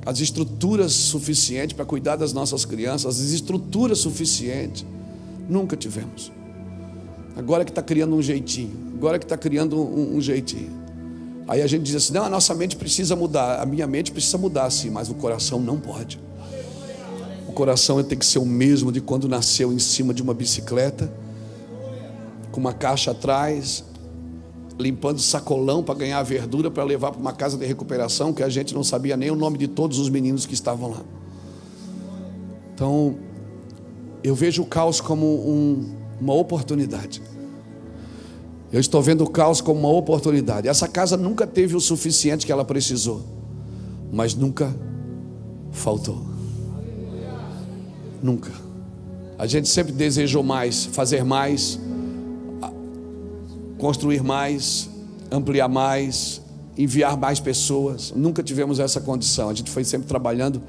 S1: as estruturas suficientes para cuidar das nossas crianças. As estruturas suficientes. Nunca tivemos. Agora que está criando um jeitinho. Agora que está criando um jeitinho. Aí a gente diz assim: não, a nossa mente precisa mudar. A minha mente precisa mudar sim, mas o coração não pode. O coração tem que ser o mesmo de quando nasceu em cima de uma bicicleta, com uma caixa atrás, limpando sacolão para ganhar verdura, para levar para uma casa de recuperação, que a gente não sabia nem o nome de todos os meninos que estavam lá. Então, eu vejo o caos como uma oportunidade. Eu estou vendo o caos como uma oportunidade. Essa casa nunca teve o suficiente que ela precisou, mas nunca faltou. Nunca. A gente sempre desejou mais, fazer mais, construir mais, ampliar mais, enviar mais pessoas. Nunca tivemos essa condição. A gente foi sempre trabalhando,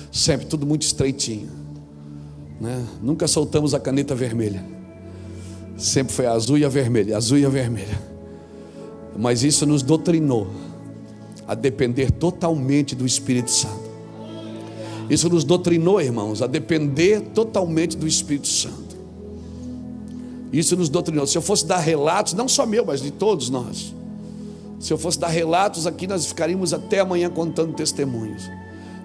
S1: sempre tudo muito estreitinho, né? Nunca soltamos a caneta vermelha. Sempre foi a azul e a vermelha, azul e a vermelha. Mas isso nos doutrinou a depender totalmente do Espírito Santo. Isso nos doutrinou, irmãos, a depender totalmente do Espírito Santo. Isso nos doutrinou. Se eu fosse dar relatos, não só meu, mas de todos nós, se eu fosse dar relatos aqui, nós ficaríamos até amanhã contando testemunhos.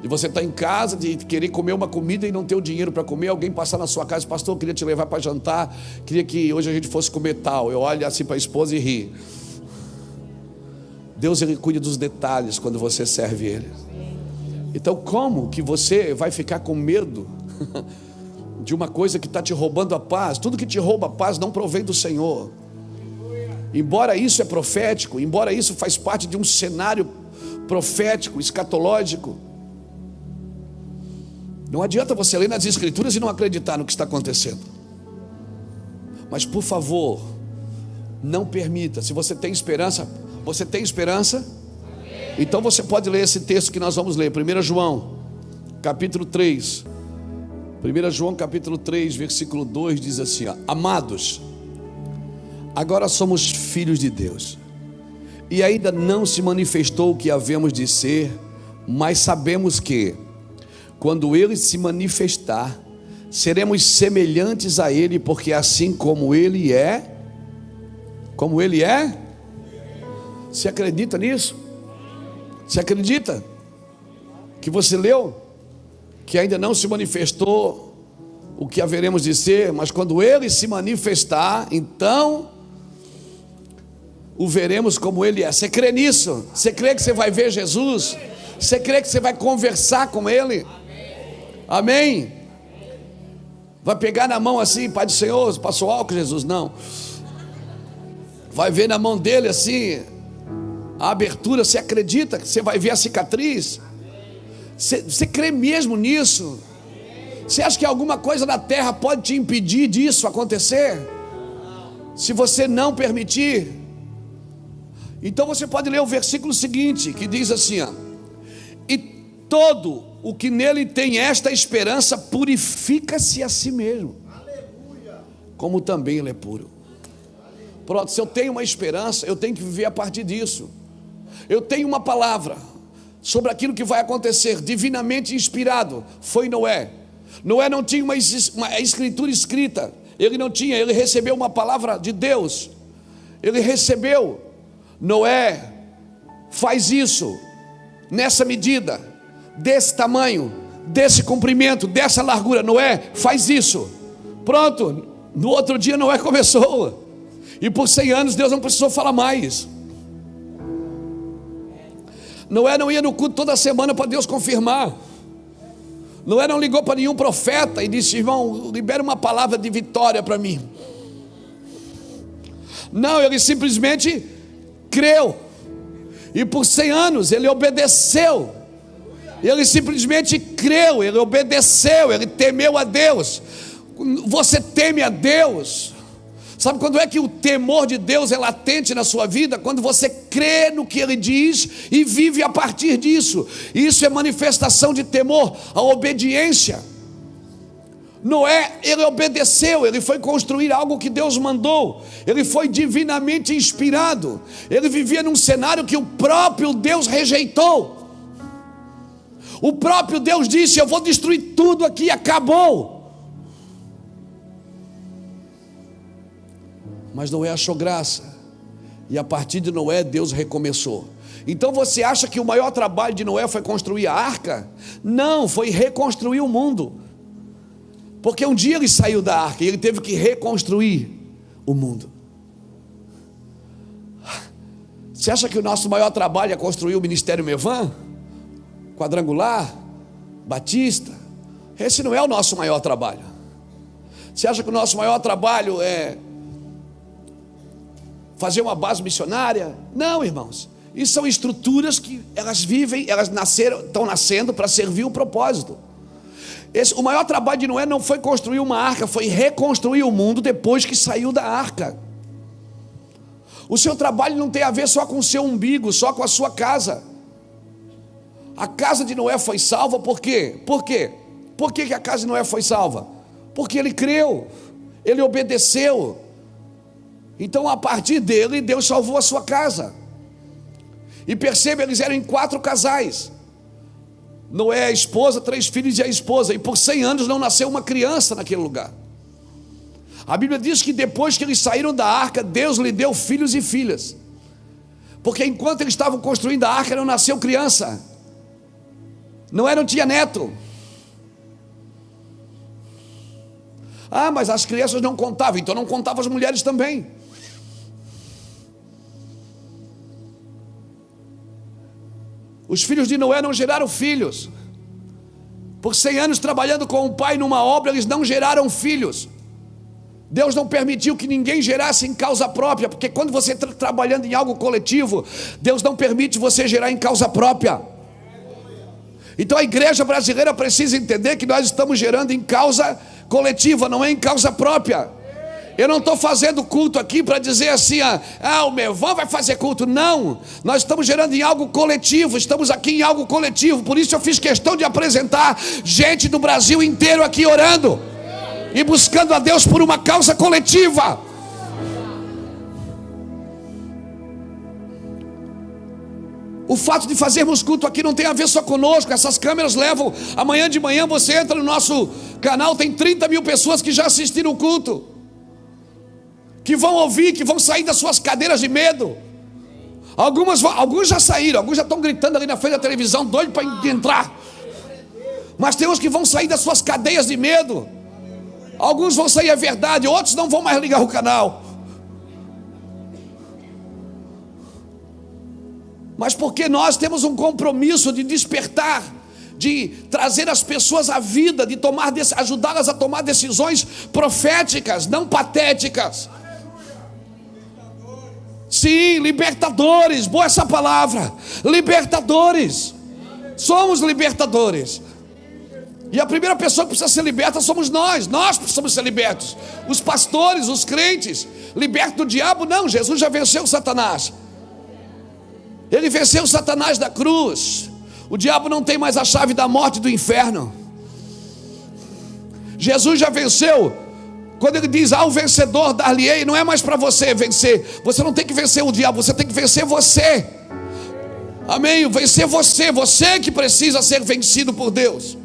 S1: De você estar em casa, de querer comer uma comida e não ter o dinheiro para comer, alguém passar na sua casa: pastor, eu queria te levar para jantar, queria que hoje a gente fosse comer tal. Eu olho assim para a esposa e ri. Deus, ele cuida dos detalhes quando você serve Ele. Então, como que você vai ficar com medo de uma coisa que está te roubando a paz? Tudo que te rouba a paz não provém do Senhor. Embora isso é profético, embora isso faz parte de um cenário profético, escatológico, não adianta você ler nas Escrituras e não acreditar no que está acontecendo. Mas por favor, não permita. Se você tem esperança, você tem esperança? Então você pode ler esse texto que nós vamos ler, 1 João, capítulo 3. 1 João, capítulo 3, versículo 2, diz assim: ó, amados, agora somos filhos de Deus, e ainda não se manifestou o que havemos de ser, mas sabemos que, quando Ele se manifestar, seremos semelhantes a Ele, porque assim como Ele é, você acredita nisso? Você acredita que você leu que ainda não se manifestou o que haveremos de ser, mas quando Ele se manifestar, então o veremos como Ele é? Você crê nisso? Você crê que você vai ver Jesus? Você crê que você vai conversar com Ele? Amém? Vai pegar na mão assim: Pai do Senhor, passou álcool, Jesus? Não. Vai ver na mão dele assim a abertura. Você acredita que você vai ver a cicatriz? Você crê mesmo nisso? Você acha que alguma coisa na terra pode te impedir disso acontecer? Se você não permitir. Então você pode ler o versículo seguinte, que diz assim, ó: e todo o que nele tem esta esperança purifica-se a si mesmo, como também ele é puro. Pronto, se eu tenho uma esperança, eu tenho que viver a partir disso. Eu tenho uma palavra sobre aquilo que vai acontecer, divinamente inspirado. Foi Noé. Noé não tinha uma escritura escrita, ele não tinha, ele recebeu uma palavra de Deus. Ele recebeu: Noé, faz isso, nessa medida, desse tamanho, desse comprimento, dessa largura. Noé, faz isso. Pronto, no outro dia Noé começou. E por 100 anos Deus não precisou falar mais. Noé não ia no culto toda semana para Deus confirmar. Noé não ligou para nenhum profeta e disse: irmão, libera uma palavra de vitória para mim. Não, ele simplesmente creu. E por 100 anos ele obedeceu. Ele simplesmente creu, ele obedeceu, ele temeu a Deus. Você teme a Deus? Sabe quando é que o temor de Deus é latente na sua vida? Quando você crê no que Ele diz e vive a partir disso. Isso é manifestação de temor, a obediência. Noé, ele obedeceu, ele foi construir algo que Deus mandou. Ele foi divinamente inspirado. Ele vivia num cenário que o próprio Deus rejeitou. O próprio Deus disse: eu vou destruir tudo aqui, acabou. Mas Noé achou graça, e a partir de Noé Deus recomeçou. Então você acha que o maior trabalho de Noé foi construir a arca? Não, foi reconstruir o mundo. Porque um dia ele saiu da arca e ele teve que reconstruir o mundo. Você acha que o nosso maior trabalho é construir o Ministério Mevan? Quadrangular? Batista? Esse não é o nosso maior trabalho. Você acha que o nosso maior trabalho é fazer uma base missionária? Não, irmãos. Isso são estruturas que elas vivem, elas estão nascendo para servir o propósito. O maior trabalho de Noé não foi construir uma arca, foi reconstruir o mundo depois que saiu da arca. O seu trabalho não tem a ver só com o seu umbigo, só com a sua casa. A casa de Noé foi salva por quê? Por quê? Por que a casa de Noé foi salva? Porque ele creu, ele obedeceu. Então a partir dele Deus salvou a sua casa. E perceba, eles eram em 4 casais. Noé, a esposa, 3 filhos e a esposa. E por 100 anos não nasceu uma criança naquele lugar. A Bíblia diz que depois que eles saíram da arca, Deus lhe deu filhos e filhas. Porque enquanto eles estavam construindo a arca, não nasceu criança. Noé não tinha neto. Ah, mas as crianças não contavam. Então não contavam as mulheres também. Os filhos de Noé não geraram filhos. Por 100 anos trabalhando com o pai numa obra, eles não geraram filhos. Deus não permitiu que ninguém gerasse em causa própria, porque quando você está trabalhando em algo coletivo, Deus não permite você gerar em causa própria. Então a igreja brasileira precisa entender que nós estamos gerando em causa coletiva, não é em causa própria. Eu não estou fazendo culto aqui para dizer assim: o Mevan vai fazer culto. Não, nós estamos gerando em algo coletivo, estamos aqui em algo coletivo. Por isso eu fiz questão de apresentar gente do Brasil inteiro aqui orando e buscando a Deus por uma causa coletiva. O fato de fazermos culto aqui não tem a ver só conosco. Essas câmeras levam, amanhã de manhã você entra no nosso canal, tem 30 mil pessoas que já assistiram o culto, que vão ouvir, que vão sair das suas cadeiras de medo. Alguns já saíram, alguns já estão gritando ali na frente da televisão, doido para entrar. Mas tem uns que vão sair das suas cadeias de medo. Alguns vão sair, é verdade, outros não vão mais ligar o canal. Mas porque nós temos um compromisso de despertar, de trazer as pessoas à vida, de ajudá-las a tomar decisões proféticas, não patéticas. Sim, libertadores, boa essa palavra, libertadores. Somos libertadores. E a primeira pessoa que precisa ser liberta somos nós. Nós precisamos ser libertos. Os pastores, os crentes. Liberto do diabo? Não, Jesus já venceu Satanás. Ele venceu Satanás da cruz. O diabo não tem mais a chave da morte e do inferno. Jesus já venceu. Quando ele diz, o vencedor dar-lhe-ei, não é mais para você vencer. Você não tem que vencer o diabo, você tem que vencer você. Amém? Vencer você. Você que precisa ser vencido por Deus.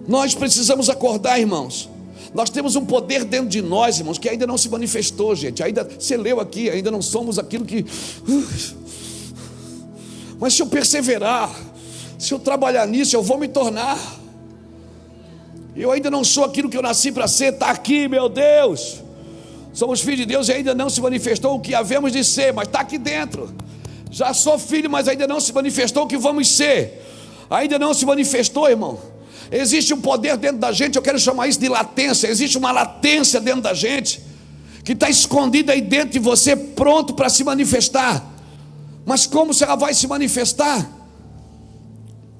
S1: Nós precisamos acordar, irmãos. Nós temos um poder dentro de nós, irmãos, que ainda não se manifestou, gente. Ainda, você leu aqui, ainda não somos aquilo que... Mas se eu perseverar, se eu trabalhar nisso, eu vou me tornar. Eu ainda não sou aquilo que eu nasci para ser. Está aqui, meu Deus. Somos filhos de Deus e ainda não se manifestou o que havemos de ser, mas está aqui dentro. Já sou filho, mas ainda não se manifestou o que vamos ser. Ainda não se manifestou, irmão. Existe um poder dentro da gente, eu quero chamar isso de latência. Existe uma latência dentro da gente, que está escondida aí dentro de você, pronto para se manifestar. Mas como se ela vai se manifestar?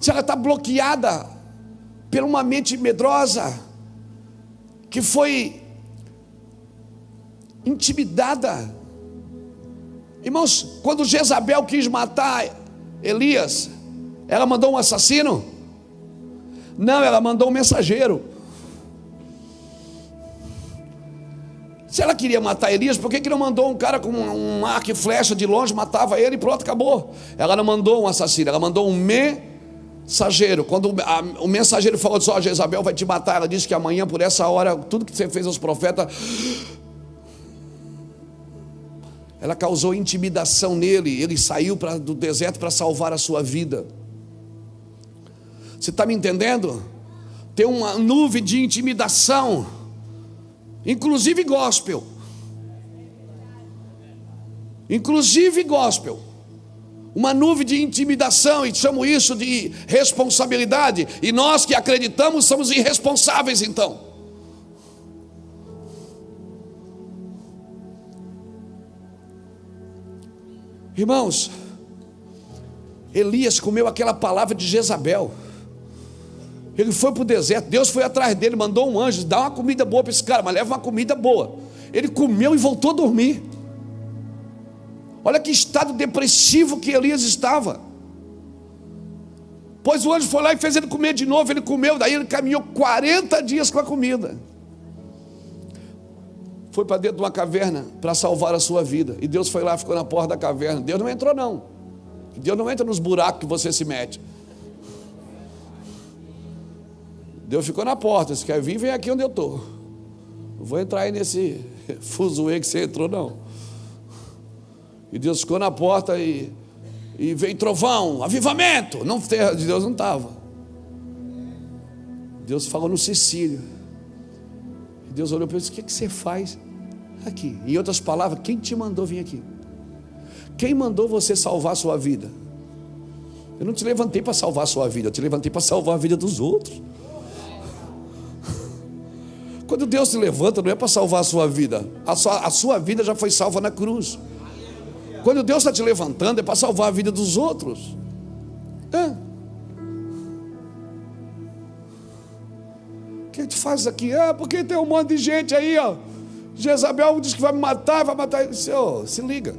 S1: Se ela está bloqueada por uma mente medrosa, que foi intimidada. Irmãos, quando Jezabel quis matar Elias, ela mandou um assassino? Não, ela mandou um mensageiro. Se ela queria matar Elias, por que não mandou um cara com um arco e flecha de longe, matava ele e pronto, acabou? Ela não mandou um assassino, ela mandou um mensageiro. Quando o mensageiro falou só, Jezabel vai te matar, ela disse que amanhã por essa hora, tudo que você fez aos profetas, ela causou intimidação nele. Ele saiu do deserto para salvar a sua vida. Você está me entendendo? Tem uma nuvem de intimidação, inclusive gospel. Inclusive gospel. Uma nuvem de intimidação, e chamo isso de responsabilidade. E nós que acreditamos somos irresponsáveis então. Irmãos, Elias comeu aquela palavra de Jezabel. Ele foi para o deserto, Deus foi atrás dele, mandou um anjo, dá uma comida boa para esse cara, mas leva uma comida boa. Ele comeu e voltou a dormir. Olha que estado depressivo que Elias estava. Pois o anjo foi lá e fez ele comer de novo. Ele comeu, daí ele caminhou 40 dias com a comida. Foi para dentro de uma caverna para salvar a sua vida. E Deus foi lá, ficou na porta da caverna. Deus não entrou não. Deus não entra nos buracos que você se mete. Deus ficou na porta. Se quer vir, vem aqui onde eu estou. Não vou entrar aí nesse fuzuê que você entrou não. E Deus ficou na porta e veio trovão, avivamento. Não, terra de Deus não estava. Deus falou no Cecílio. E Deus olhou para ele e disse: o que você faz aqui? Em outras palavras, quem te mandou vir aqui? Quem mandou você salvar a sua vida? Eu não te levantei para salvar a sua vida, eu te levantei para salvar a vida dos outros. Quando Deus te levanta, não é para salvar a sua vida. A sua vida já foi salva na cruz. Quando Deus está te levantando, é para salvar a vida dos outros. O que tu faz aqui? Porque tem um monte de gente aí, ó. Jezabel diz que vai me matar, vai matar. Se liga.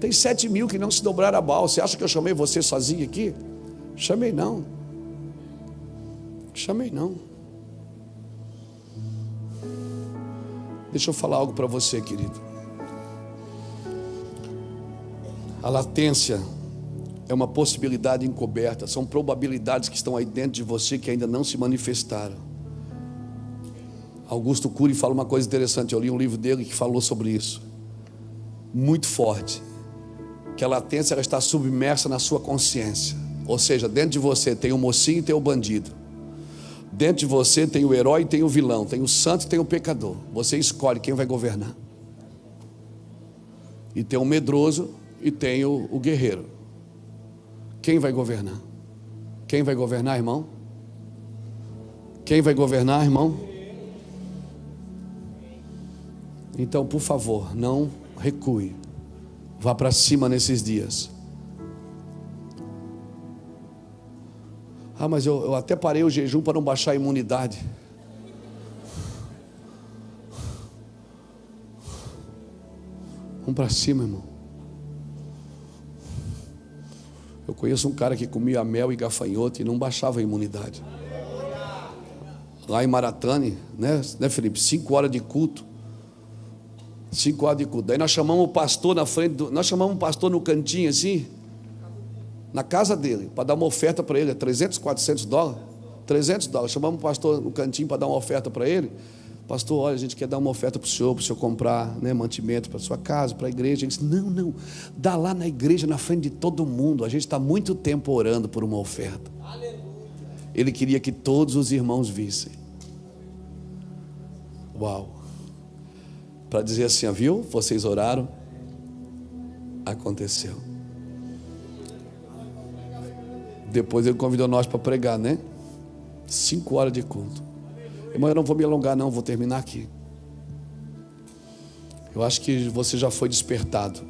S1: Tem 7 mil que não se dobraram a Baal. Você acha que eu chamei você sozinho aqui? Chamei não. Chamei não. Deixa eu falar algo para você, querido. A latência é uma possibilidade encoberta. São probabilidades que estão aí dentro de você que ainda não se manifestaram. Augusto Cury fala uma coisa interessante. Eu li um livro dele que falou sobre isso. Muito forte. Que a latência ela está submersa na sua consciência. Ou seja, dentro de você tem o mocinho e tem o bandido. Dentro de você tem o herói e tem o vilão. Tem o santo e tem o pecador. Você escolhe quem vai governar. E tem o medroso e tem o guerreiro. Quem vai governar? Quem vai governar, irmão? Quem vai governar, irmão? Então, por favor, não recue. Vá para cima nesses dias. Ah, mas eu até parei o jejum para não baixar a imunidade. Vamos para cima, irmão. Eu conheço um cara que comia mel e gafanhoto e não baixava a imunidade. Lá em Maratane, né Felipe? 5 horas de culto. 5 horas de culto. Daí nós chamamos o pastor na frente, nós chamamos o pastor no cantinho assim, na casa dele, para dar uma oferta para ele, 300, 400 dólares, 300 dólares. Chamamos o pastor no cantinho para dar uma oferta para ele. Pastor, olha, a gente quer dar uma oferta para o senhor comprar, né, mantimento para a sua casa, para a igreja. Ele disse, não, dá lá na igreja, na frente de todo mundo. A gente está muito tempo orando por uma oferta. Aleluia. Ele queria que todos os irmãos vissem. Uau. Para dizer assim, viu? Vocês oraram, aconteceu. Depois ele convidou nós para pregar, né? 5 horas de culto. Irmão, eu não vou me alongar não, vou terminar aqui. Eu acho que você já foi despertado.